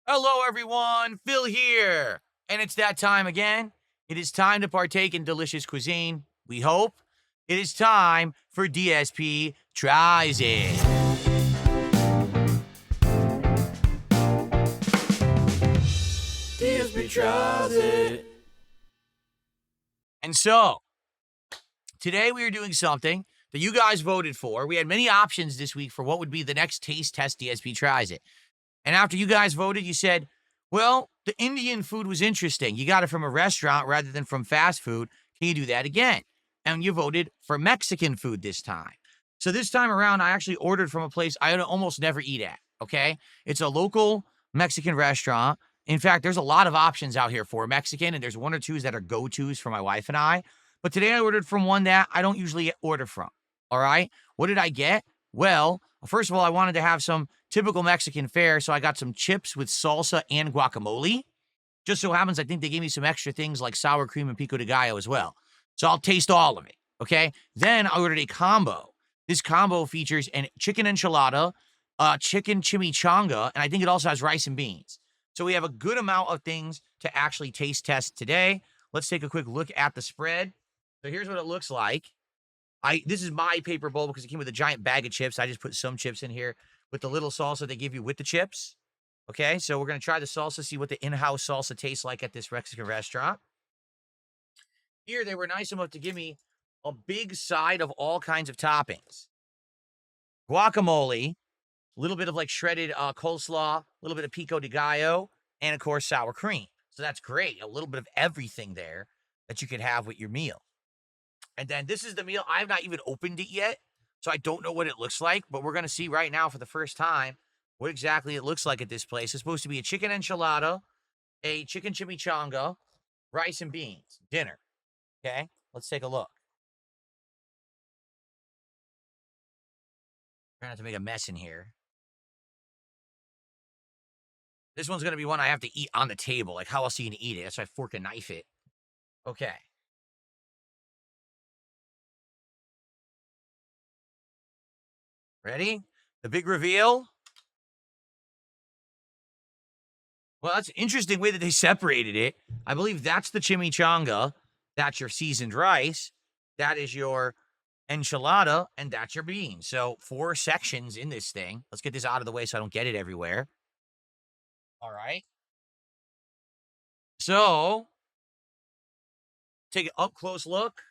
Hello, everyone. Phil here. And it's that time again. It is time to partake in delicious cuisine. We hope. It is time for DSP Tries It. DSP Tries It. And so, today we are doing something that you guys voted for. We had many options this week for what would be the next taste test DSP Tries It. And after you guys voted, you said, well, the Indian food was interesting. You got it from a restaurant rather than from fast food. Can you do that again? And you voted for Mexican food this time. So this time around, I actually ordered from a place I almost never eat at. Okay. It's a local Mexican restaurant. In fact, there's a lot of options out here for Mexican, and there's one or two that are go tos for my wife and I. But today I ordered from one that I don't usually order from. All right. What did I get? Well, first of all, I wanted to have some typical Mexican fare, so I got some chips with salsa and guacamole. Just so happens, I think they gave me some extra things like sour cream and pico de gallo as well. So I'll taste all of it, okay? Then I ordered a combo. This combo features an chicken enchilada, chicken chimichanga, and I think it also has rice and beans. So we have a good amount of things to actually taste test today. Let's take a quick look at the spread. So here's what it looks like. This is my paper bowl because it came with a giant bag of chips. I just put some chips in here with the little salsa they give you with the chips. Okay, so we're going to try the salsa, see what the in-house salsa tastes like at this Mexican restaurant. Here, they were nice enough to give me a big side of all kinds of toppings. Guacamole, a little bit of like shredded coleslaw, a little bit of pico de gallo, and of course, sour cream. So that's great. A little bit of everything there that you could have with your meal. And then this is the meal. I've not even opened it yet, so I don't know what it looks like, but we're going to see right now for the first time what exactly it looks like at this place. It's supposed to be a chicken enchilada, a chicken chimichanga, rice and beans, dinner. Okay, let's take a look. Trying not to make a mess in here. This one's going to be one I have to eat on the table. Like, how else are you going to eat it? That's why I fork and knife it. Okay. Ready? The big reveal. Well, that's an interesting way that they separated it. I believe that's the chimichanga. That's your seasoned rice. That is your enchilada, and that's your beans. So 4 sections in this thing. Let's get this out of the way so I don't get it everywhere. All right. So take an up close look.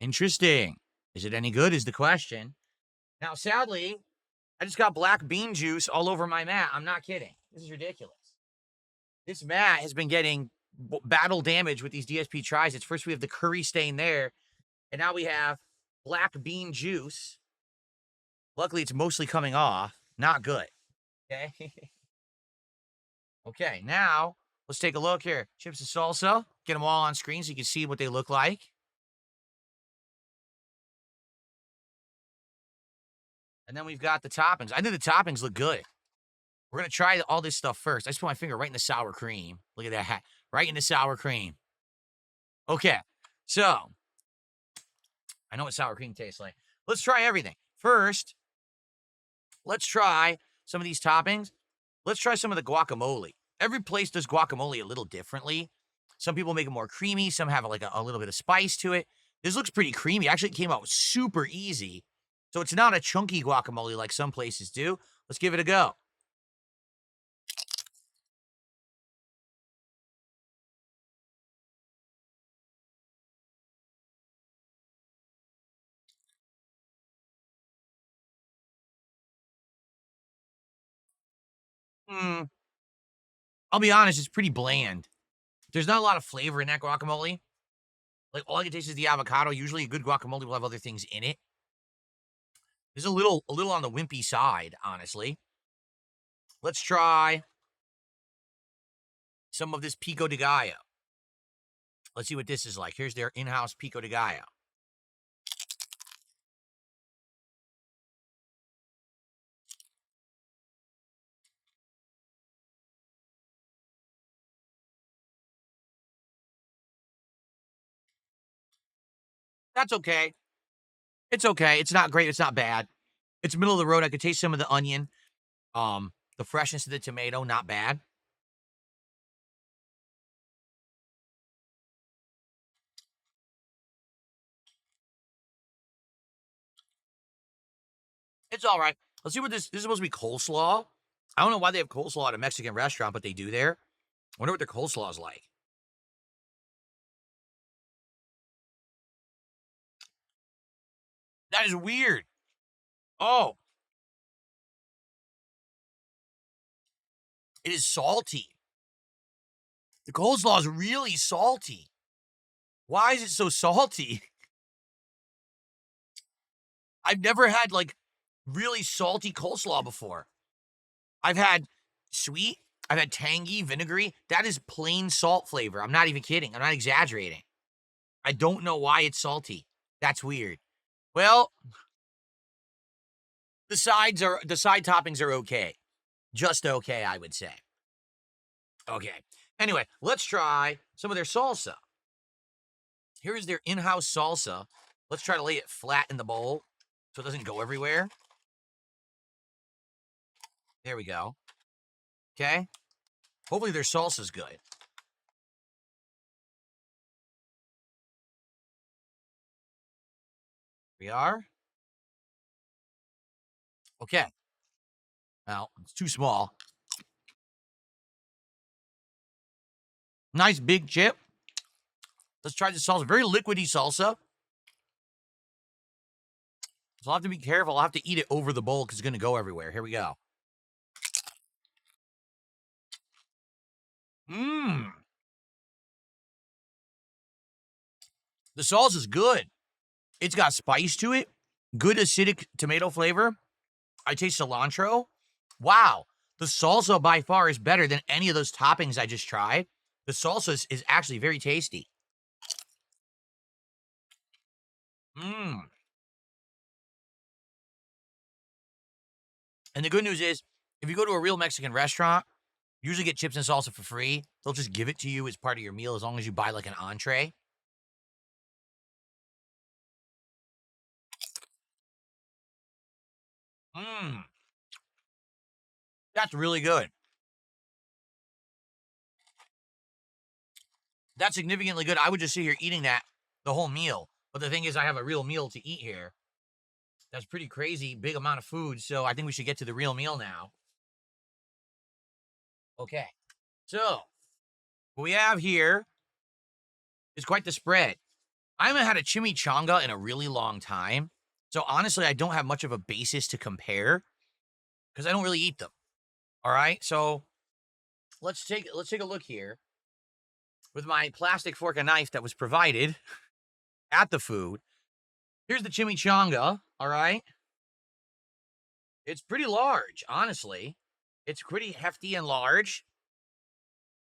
Interesting. Is it any good? Is the question. Now, sadly, I just got black bean juice all over my mat. I'm not kidding. This is ridiculous. This mat has been getting battle damage with these DSP tries. It's first we have the curry stain there, and now we have black bean juice. Luckily, it's mostly coming off. Not good. Okay. Okay, now let's take a look here. Chips and salsa. Get them all on screen so you can see what they look like. And then we've got the toppings. I think the toppings look good. We're going to try all this stuff first. I just put my finger right in the sour cream. Look at that. Right in the sour cream. Okay, so I know what sour cream tastes like. Let's try everything. First, let's try some of these toppings. Let's try some of the guacamole. Every place does guacamole a little differently. Some people make it more creamy. Some have like a little bit of spice to it. This looks pretty creamy. Actually, it came out super easy. So it's not a chunky guacamole like some places do. Let's give it a go. I'll be honest, it's pretty bland. There's not a lot of flavor in that guacamole. Like, all I can taste is the avocado. Usually a good guacamole will have other things in it. This is a little on the wimpy side, honestly. Let's try some of this pico de gallo. Let's see what this is like. Here's their in-house pico de gallo. That's okay. It's okay. It's not great. It's not bad. It's middle of the road. I could taste some of the onion. The freshness of the tomato, not bad. It's all right. Let's see what this is supposed to be coleslaw. I don't know why they have coleslaw at a Mexican restaurant, but they do there. I wonder what their coleslaw is like. That is weird. Oh, it is salty. The coleslaw is really salty. Why is it so salty? I've never had like really salty coleslaw before. I've had sweet, I've had tangy, vinegary. That is plain salt flavor. I'm not even kidding. I'm not exaggerating. I don't know why it's salty. That's weird. Well, the side toppings are okay. Just okay, I would say. Okay. Anyway, let's try some of their salsa. Here is their in-house salsa. Let's try to lay it flat in the bowl so it doesn't go everywhere. There we go. Okay. Hopefully their salsa's good. Here we are. Okay. Well, it's too small. Nice big chip. Let's try the salsa. Very liquidy salsa. So I'll have to be careful. I'll have to eat it over the bowl because it's going to go everywhere. Here we go. Mmm. The salsa's good. It's got spice to it. Good acidic tomato flavor. I taste cilantro. Wow. The salsa by far is better than any of those toppings I just tried. The salsa is actually very tasty. Mmm. And the good news is, if you go to a real Mexican restaurant, you usually get chips and salsa for free. They'll just give it to you as part of your meal as long as you buy like an entree. Mmm. That's really good. That's significantly good. I would just sit here eating that the whole meal. But the thing is, I have a real meal to eat here. That's pretty crazy, big amount of food. So I think we should get to the real meal now. Okay. So what we have here is quite the spread. I haven't had a chimichanga in a really long time. So honestly, I don't have much of a basis to compare because I don't really eat them. All right. So let's take a look here with my plastic fork and knife that was provided at the food. Here's the chimichanga. All right. It's pretty large, honestly. It's pretty hefty and large.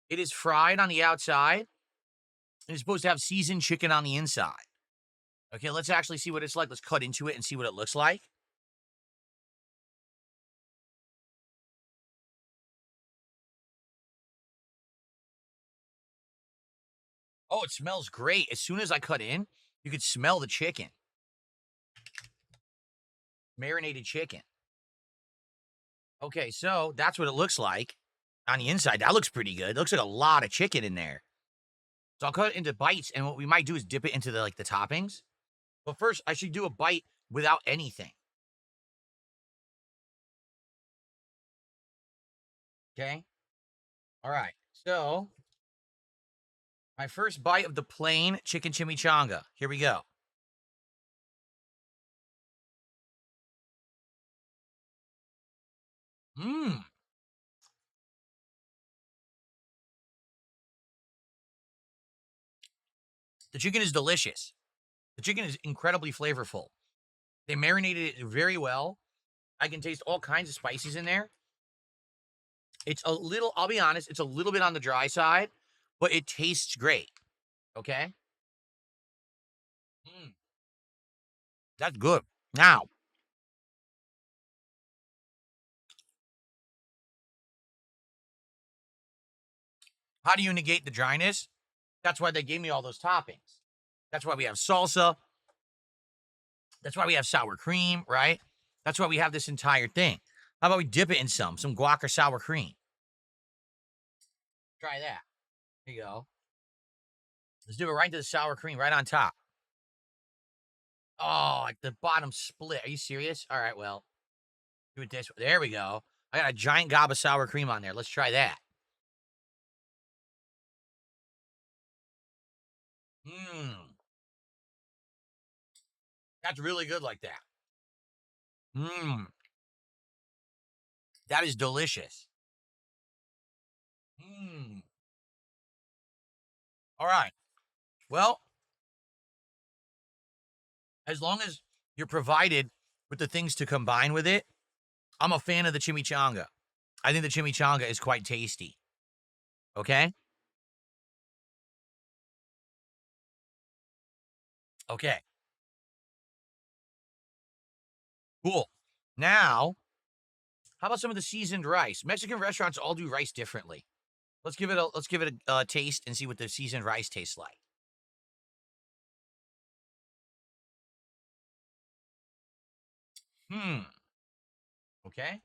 It is fried on the outside. And it's supposed to have seasoned chicken on the inside. Okay, let's actually see what it's like. Let's cut into it and see what it looks like. Oh, it smells great. As soon as I cut in, you could smell the chicken. Marinated chicken. Okay, so that's what it looks like on the inside. That looks pretty good. It looks like a lot of chicken in there. So I'll cut it into bites, and what we might do is dip it into the toppings. But first, I should do a bite without anything. Okay? All right. So, my first bite of the plain chicken chimichanga. Here we go. Mmm. The chicken is delicious. The chicken is incredibly flavorful. They marinated it very well. I can taste all kinds of spices in there. It's a little, I'll be honest, it's a little bit on the dry side, but it tastes great. Okay? Mm, that's good. Now, how do you negate the dryness? That's why they gave me all those toppings. That's why we have salsa. That's why we have sour cream, right? That's why we have this entire thing. How about we dip it in some guac or sour cream? Try that. There you go. Let's do it right into the sour cream, right on top. Oh, like the bottom split. Are you serious? All right, well, do it this way. There we go. I got a giant gob of sour cream on there. Let's try that. Mmm. That's really good like that. Mmm. That is delicious. Mmm. All right. Well, as long as you're provided with the things to combine with it, I'm a fan of the chimichanga. I think the chimichanga is quite tasty. Okay? Okay. Cool. Now, how about some of the seasoned rice? Mexican restaurants all do rice differently. Let's give it a taste and see what the seasoned rice tastes like. Hmm. Okay.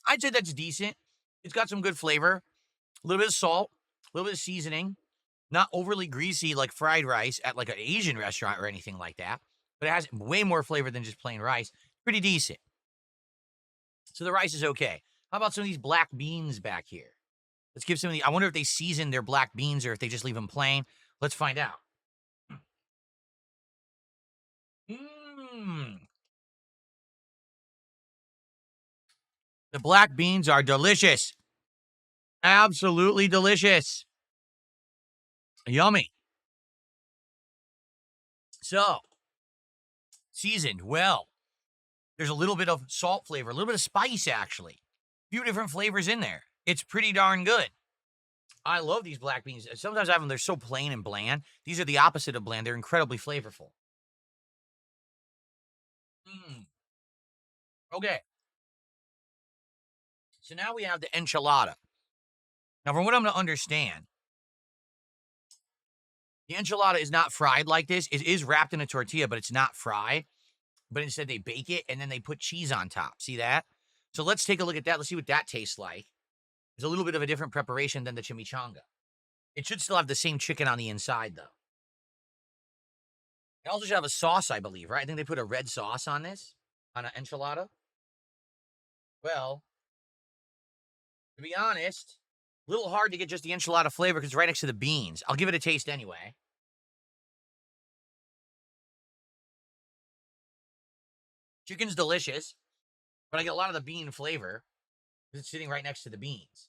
I'd say that's decent. It's got some good flavor, a little bit of salt, a little bit of seasoning, not overly greasy like fried rice at like an Asian restaurant or anything like that, but it has way more flavor than just plain rice. Pretty decent. So the rice is okay. How about some of these black beans back here? Let's give some of the. I wonder if they season their black beans or if they just leave them plain. Let's find out. Mmm. The black beans are delicious. Absolutely delicious. Yummy. So, seasoned well. There's a little bit of salt flavor, a little bit of spice, actually. A few different flavors in there. It's pretty darn good. I love these black beans. Sometimes I have them, they're so plain and bland. These are the opposite of bland. They're incredibly flavorful. Mm. Okay. So now we have the enchilada. Now, from what I'm going to understand, the enchilada is not fried like this. It is wrapped in a tortilla, but it's not fried. But instead, they bake it and then they put cheese on top. See that? So let's take a look at that. Let's see what that tastes like. It's a little bit of a different preparation than the chimichanga. It should still have the same chicken on the inside, though. It also should have a sauce, I believe, right? I think they put a red sauce on this, on an enchilada. Well, to be honest, a little hard to get just the enchilada flavor because it's right next to the beans. I'll give it a taste anyway. Chicken's delicious, but I get a lot of the bean flavor because it's sitting right next to the beans.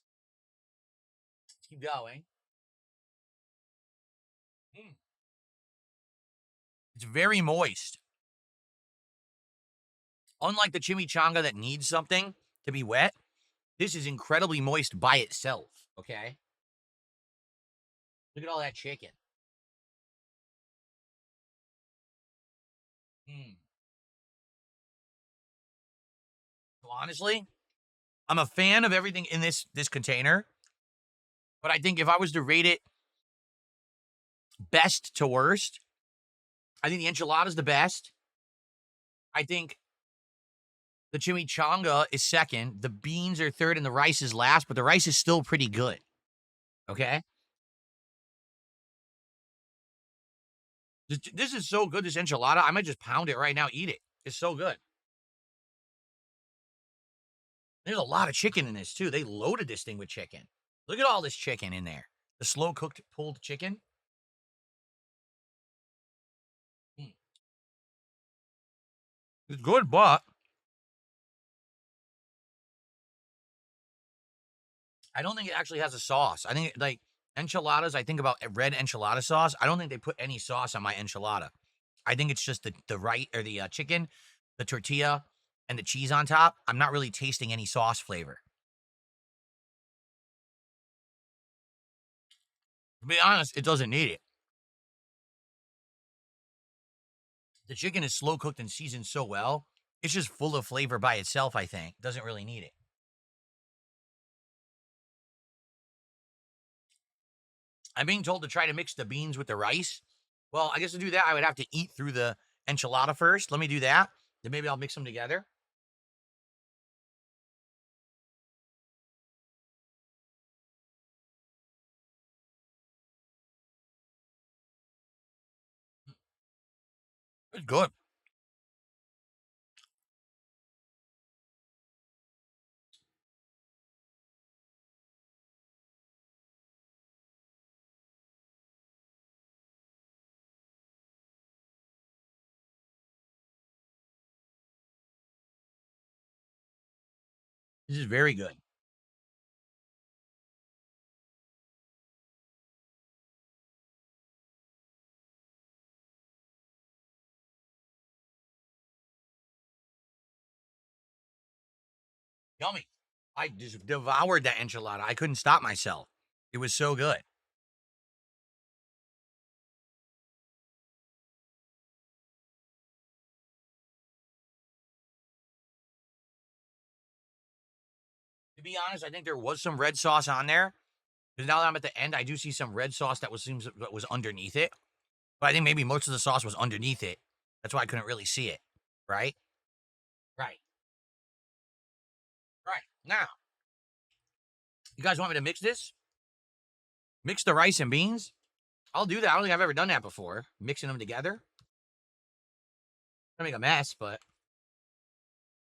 Let's keep going. Mm. It's very moist. Unlike the chimichanga that needs something to be wet, this is incredibly moist by itself, okay? Look at all that chicken. Mm. So honestly, I'm a fan of everything in this container, but I think if I was to rate it best to worst, I think the enchilada is the best. I think the chimichanga is second. The beans are third, and the rice is last. But the rice is still pretty good. Okay, this is so good. This enchilada, I might just pound it right now. Eat it. It's so good. There's a lot of chicken in this too. They loaded this thing with chicken. Look at all this chicken in there. The slow cooked pulled chicken. Mm. It's good, but I don't think it actually has a sauce. I think like enchiladas, I think about red enchilada sauce. I don't think they put any sauce on my enchilada. I think it's just the right or the chicken, the tortilla, and the cheese on top. I'm not really tasting any sauce flavor. To be honest, it doesn't need it. The chicken is slow cooked and seasoned so well. It's just full of flavor by itself, I think. Doesn't really need it. I'm being told to try to mix the beans with the rice. Well, I guess to do that, I would have to eat through the enchilada first. Let me do that. Then maybe I'll mix them together. It's good. This is very good. Yummy. I just devoured that enchilada. I couldn't stop myself. It was so good. To be honest, I think there was some red sauce on there. Because now that I'm at the end, I do see some red sauce that seems that was underneath it. But I think maybe most of the sauce was underneath it. That's why I couldn't really see it. Right? Right. Right. Now, you guys want me to mix this? Mix the rice and beans? I'll do that. I don't think I've ever done that before. Mixing them together. Gonna make a mess, but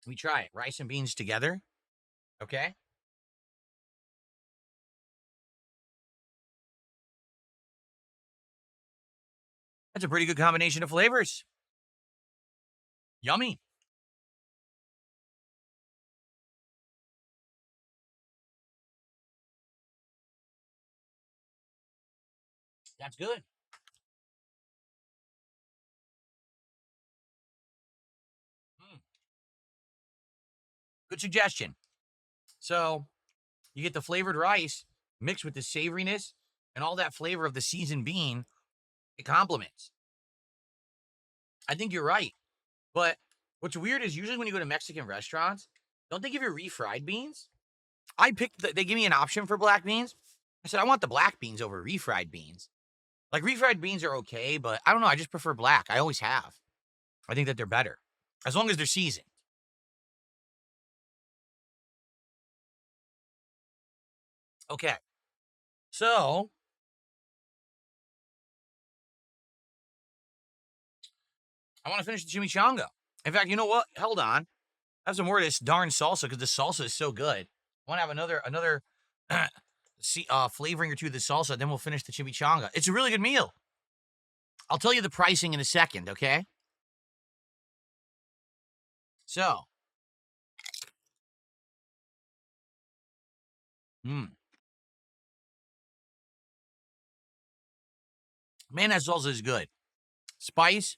we try it. Rice and beans together. Okay. That's a pretty good combination of flavors. Yummy. That's good. Mm. Good suggestion. So you get the flavored rice mixed with the savoriness and all that flavor of the seasoned bean. It complements. I think you're right. But what's weird is usually when you go to Mexican restaurants, don't they give you refried beans? They give me an option for black beans. I said, I want the black beans over refried beans. Like refried beans are okay, but I don't know. I just prefer black. I always have. I think that they're better as long as they're seasoned. Okay. So I want to finish the chimichanga. In fact, you know what? Hold on. I have some more of this darn salsa because the salsa is so good. I want to have another flavoring or two of the salsa. Then we'll finish the chimichanga. It's a really good meal. I'll tell you the pricing in a second, okay? So, man, that salsa is good. Spice,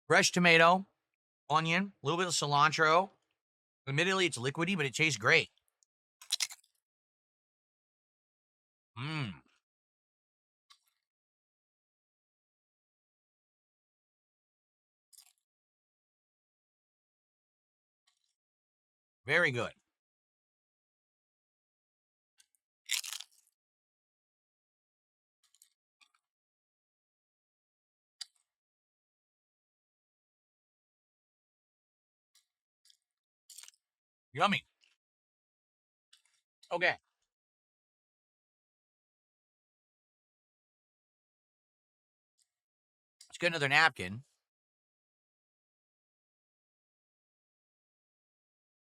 fresh tomato, onion, a little bit of cilantro. Admittedly, it's liquidy, but it tastes great. Mmm. Very good. Yummy. Okay. Let's get another napkin.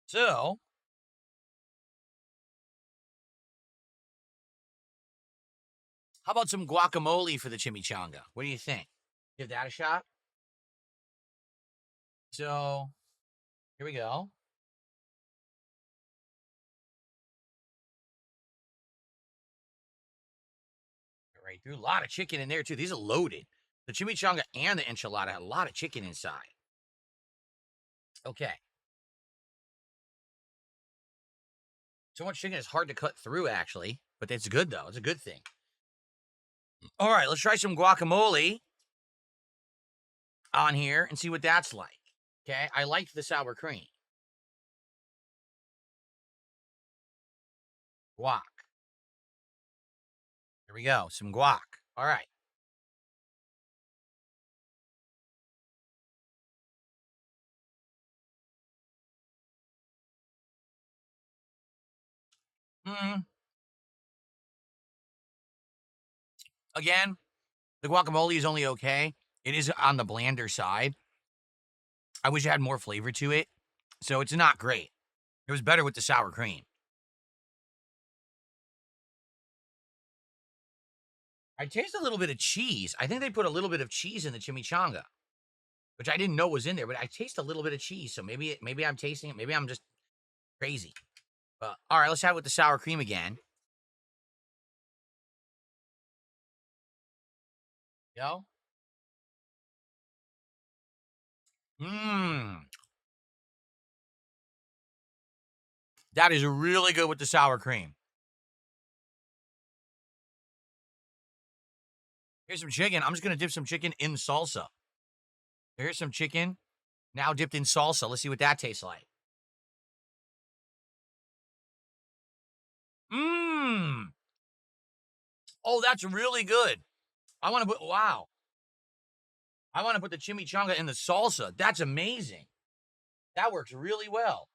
So, how about some guacamole for the chimichanga? What do you think? Give that a shot. So, here we go. Right through. A lot of chicken in there, too. These are loaded. The chimichanga and the enchilada had a lot of chicken inside. Okay. So much chicken is hard to cut through, actually. But it's good, though. It's a good thing. All right, let's try some guacamole on here and see what that's like. Okay, I liked the sour cream. Guac. There we go. Some guac. All right. Mm, again, the guacamole is only okay. It is on the blander side. I wish it had more flavor to it. So it's not great. It was better with the sour cream. I taste a little bit of cheese. I think they put a little bit of cheese in the chimichanga, which I didn't know was in there, but I taste a little bit of cheese. So maybe I'm tasting it. Maybe I'm just crazy. But all right, let's have it with the sour cream again. Yo. Mmm. That is really good with the sour cream. Here's some chicken. I'm just gonna dip some chicken in salsa. Here's some chicken now dipped in salsa. Let's see what that tastes like. Mmm. Oh, that's really good. I want to put wow. I want to put the chimichanga in the salsa. That's amazing. That works really well.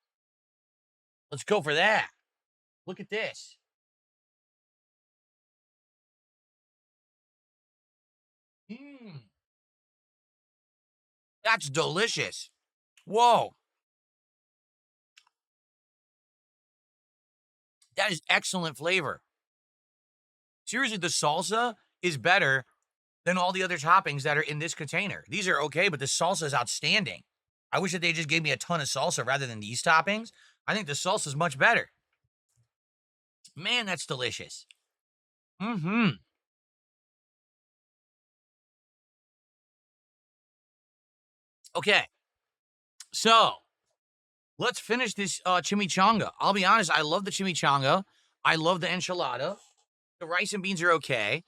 Let's go for that. Look at this. Mmm. That's delicious. Whoa. That is excellent flavor. Seriously, the salsa is better than all the other toppings that are in this container. These are okay, but the salsa is outstanding. I wish that they just gave me a ton of salsa rather than these toppings. I think the salsa is much better. Man, that's delicious. Mm-hmm. Okay, so let's finish this chimichanga. I'll be honest, I love the chimichanga. I love the enchilada. The rice and beans are okay.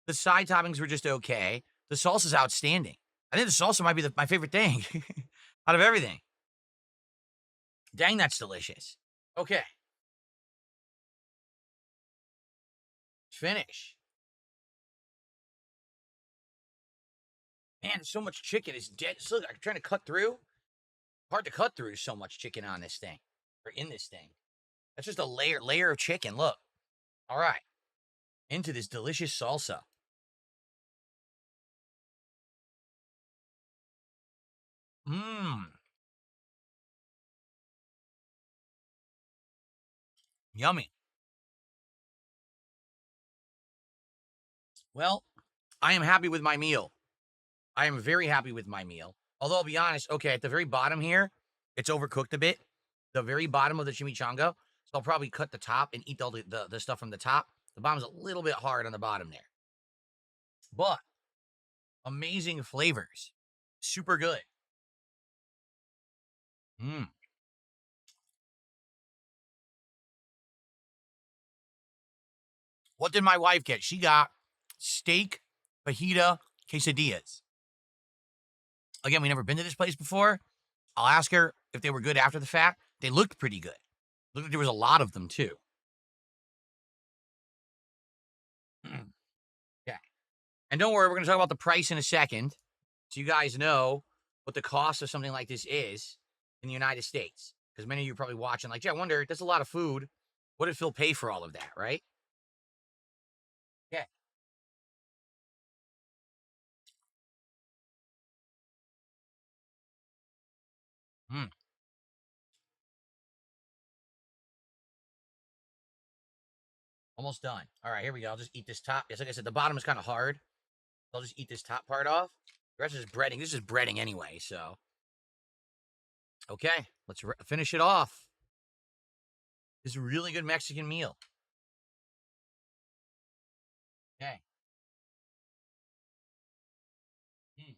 The side toppings were just okay. The salsa's outstanding. I think the salsa might be my favorite thing out of everything. Dang, that's delicious. Okay, finish. Man, so much chicken is dead. Look, I'm trying to cut through. Hard to cut through so much chicken on this thing or in this thing. That's just a layer of chicken. Look. All right. Into this delicious salsa. Mmm. Yummy. Well, I am happy with my meal. I am very happy with my meal. Although I'll be honest, okay, at the very bottom here, it's overcooked a bit. The very bottom of the chimichanga. So I'll probably cut the top and eat all the stuff from the top. The bottom's a little bit hard on the bottom there. But amazing flavors. Super good. Mm. What did my wife get? She got steak, fajita, quesadillas. Again, we never been to this place before. I'll ask her if they were good after the fact. They looked pretty good. Looked like there was a lot of them too. Okay. And don't worry, we're going to talk about the price in a second. So you guys know what the cost of something like this is in the United States. Because many of you are probably watching, like, gee, I wonder, that's a lot of food. What did Phil pay for all of that, right? Okay. Mm, almost done. All right, here we go. I'll just eat this top. Yes, like I said, the bottom is kind of hard. I'll just eat this top part off. The rest is breading. This is breading anyway, so. Okay, let's finish it off. This is a really good Mexican meal. Okay. Mm.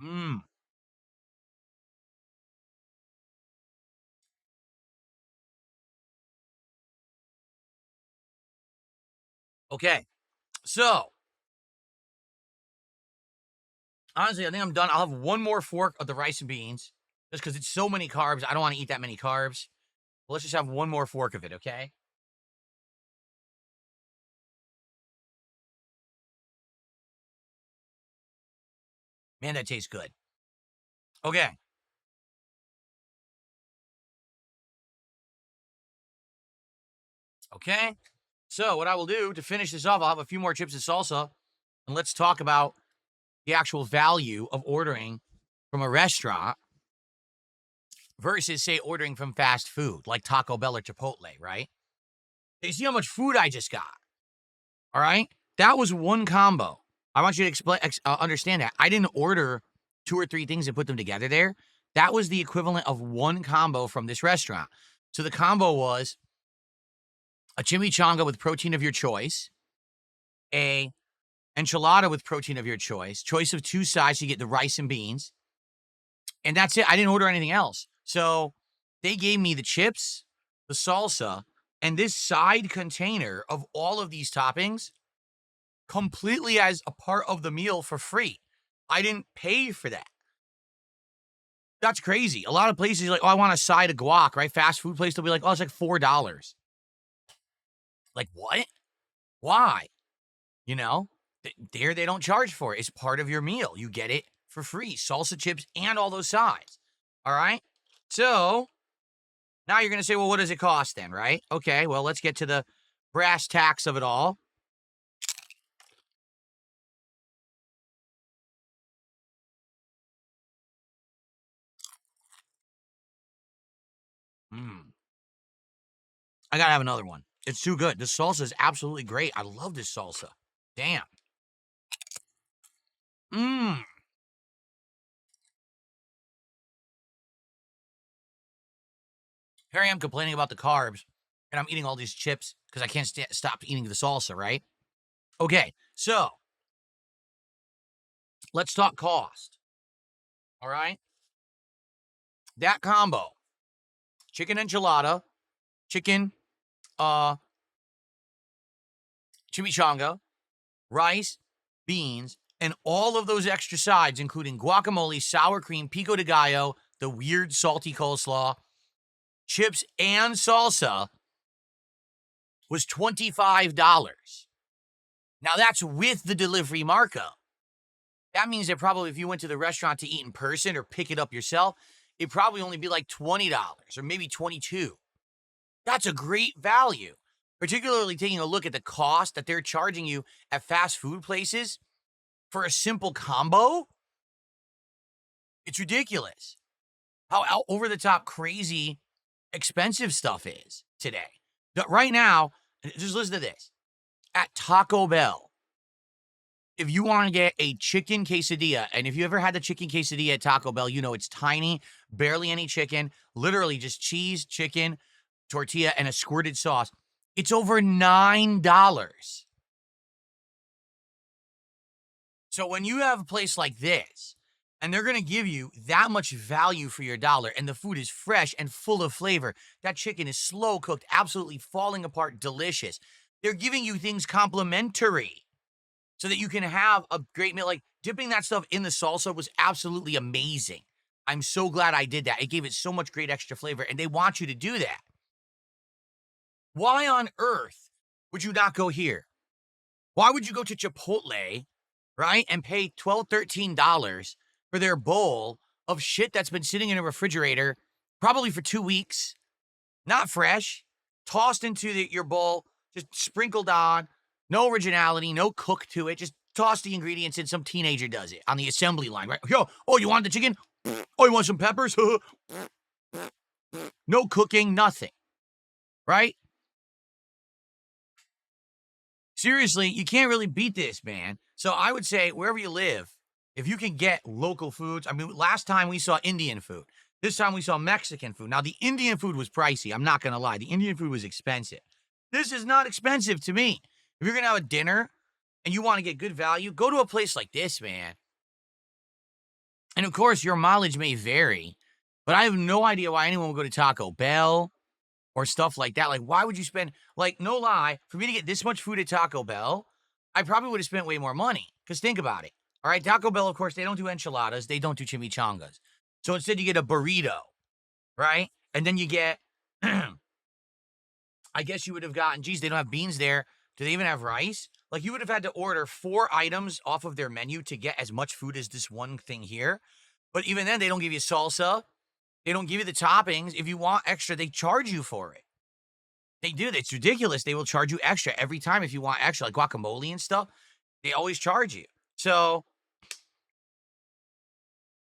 Mm. Okay, so honestly, I think I'm done. I'll have one more fork of the rice and beans. just because it's so many carbs. I don't want to eat that many carbs. But let's just have one more fork of it, okay? Man, that tastes good. Okay. Okay. So what I will do to finish this off, I'll have a few more chips and salsa, and let's talk about the actual value of ordering from a restaurant versus, say, ordering from fast food like Taco Bell or Chipotle, right? You see how much food I just got, all right? That was one combo. I want you to understand that. I didn't order 2 or 3 things and put them together there. That was the equivalent of one combo from this restaurant. So the combo was a chimichanga with protein of your choice, a enchilada with protein of your choice of 2 sides, so you get the rice and beans, and that's it. I didn't order anything else. So they gave me the chips, the salsa, and this side container of all of these toppings completely as a part of the meal for free. I didn't pay for that. That's crazy. A lot of places are like, oh, I want a side of guac, right? Fast food place, they'll be like, oh, it's like $4. Like, what? Why? You know, there they don't charge for it. It's part of your meal. You get it for free. Salsa chips and all those sides. All right? So now you're going to say, well, what does it cost then, right? Okay, well, let's get to the brass tacks of it all. I got to have another one. It's too good. This salsa is absolutely great. I love this salsa. Damn. Here I am complaining about the carbs, and I'm eating all these chips because I can't stop eating the salsa, right? Okay, so let's talk cost. All right? That combo, chicken enchilada, chicken chimichanga, rice, beans, and all of those extra sides, including guacamole, sour cream, pico de gallo, the weird salty coleslaw, chips, and salsa, was $25. Now, that's with the delivery markup. That means that probably if you went to the restaurant to eat in person or pick it up yourself, it'd probably only be like $20 or maybe $22. That's a great value, particularly taking a look at the cost that they're charging you at fast food places for a simple combo. It's ridiculous how over the top crazy expensive stuff is today. Right now, just listen to this. At Taco Bell, if you want to get a chicken quesadilla, and if you ever had the chicken quesadilla at Taco Bell, you know it's tiny, barely any chicken, literally just cheese, chicken, tortilla, and a squirted sauce. It's over $9. So when you have a place like this, and they're going to give you that much value for your dollar, and the food is fresh and full of flavor, that chicken is slow cooked, absolutely falling apart, delicious. They're giving you things complimentary so that you can have a great meal. Like dipping that stuff in the salsa was absolutely amazing. I'm so glad I did that. It gave it so much great extra flavor, and they want you to do that. Why on earth would you not go here? Why would you go to Chipotle, right, and pay $12, $13 for their bowl of shit that's been sitting in a refrigerator probably for 2 weeks, not fresh, tossed into your bowl, just sprinkled on, no originality, no cook to it, just toss the ingredients in, some teenager does it on the assembly line, right? Yo, oh, you want the chicken? Oh, you want some peppers? No cooking, nothing, right? Seriously, you can't really beat this, man. So I would say wherever you live, if you can get local foods, I mean, last time we saw Indian food. This time we saw Mexican food. Now, the Indian food was pricey. I'm not going to lie. The Indian food was expensive. This is not expensive to me. If you're going to have a dinner and you want to get good value, go to a place like this, man. And of course, your mileage may vary, but I have no idea why anyone would go to Taco Bell or stuff like that. Like, why would you spend, like, no lie, for me to get this much food at Taco Bell, I probably would have spent way more money. Because think about it. All right, Taco Bell, of course, they don't do enchiladas. They don't do chimichangas. So instead you get a burrito, right? And then you get, I guess you would have gotten, geez, they don't have beans there. Do they even have rice? Like, you would have had to order 4 items off of their menu to get as much food as this one thing here. But even then, they don't give you salsa. They don't give you the toppings. If you want extra, they charge you for it. They do. It's ridiculous. They will charge you extra every time if you want extra, like guacamole and stuff. They always charge you. So,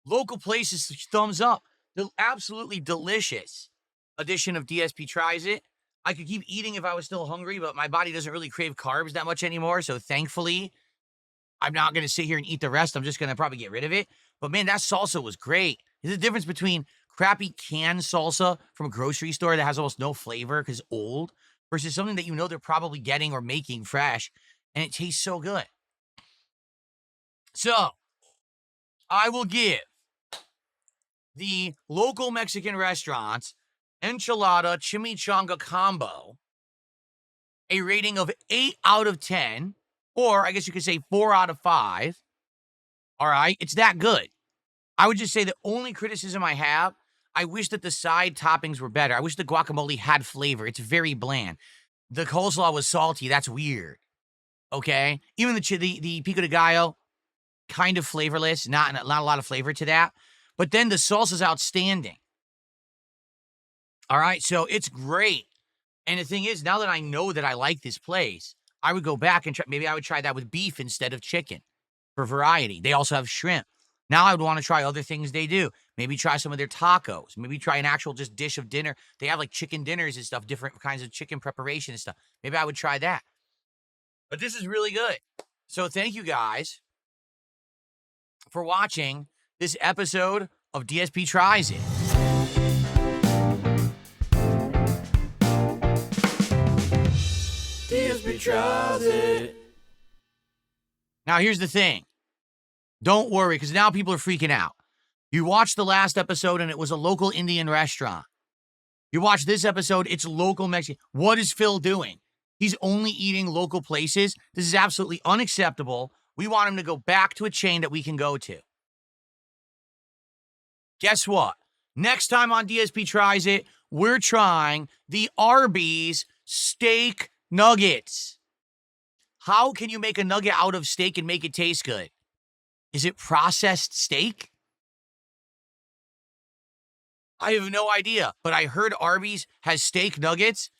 local places, thumbs up. The absolutely delicious edition of DSP Tries It. I could keep eating if I was still hungry, but my body doesn't really crave carbs that much anymore. So thankfully, I'm not going to sit here and eat the rest. I'm just going to probably get rid of it. But man, that salsa was great. There's a difference between crappy canned salsa from a grocery store that has almost no flavor because old versus something that you know they're probably getting or making fresh, and it tastes so good. So, I will give the local Mexican restaurants Enchilada Chimichanga combo a rating of 8 out of 10, or I guess you could say 4 out of 5. All right, it's that good. I would just say the only criticism I have, I wish that the side toppings were better. I wish the guacamole had flavor. It's very bland. The coleslaw was salty. That's weird. Okay? Even the pico de gallo, kind of flavorless. Not a lot of flavor to that. But then the salsa's outstanding. All right? So it's great. And the thing is, now that I know that I like this place, I would go back and try. Maybe I would try that with beef instead of chicken for variety. They also have shrimp. Now I would want to try other things they do. Maybe try some of their tacos. Maybe try an actual just dish of dinner. They have like chicken dinners and stuff, different kinds of chicken preparation and stuff. Maybe I would try that. But this is really good. So thank you guys for watching this episode of DSP Tries It. DSP Tries It. Now here's the thing. Don't worry, because now people are freaking out. You watched the last episode and it was a local Indian restaurant. You watch this episode, it's local Mexican. What is Phil doing? He's only eating local places. This is absolutely unacceptable. We want him to go back to a chain that we can go to. Guess what? Next time on DSP Tries It, we're trying the Arby's steak nuggets. How can you make a nugget out of steak and make it taste good? Is it processed steak? I have no idea, but I heard Arby's has steak nuggets.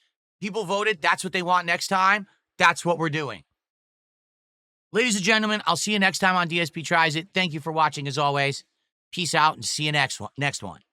People voted. That's what they want next time. That's what we're doing. Ladies and gentlemen, I'll see you next time on DSP Tries It. Thank you for watching as always. Peace out and see you next one.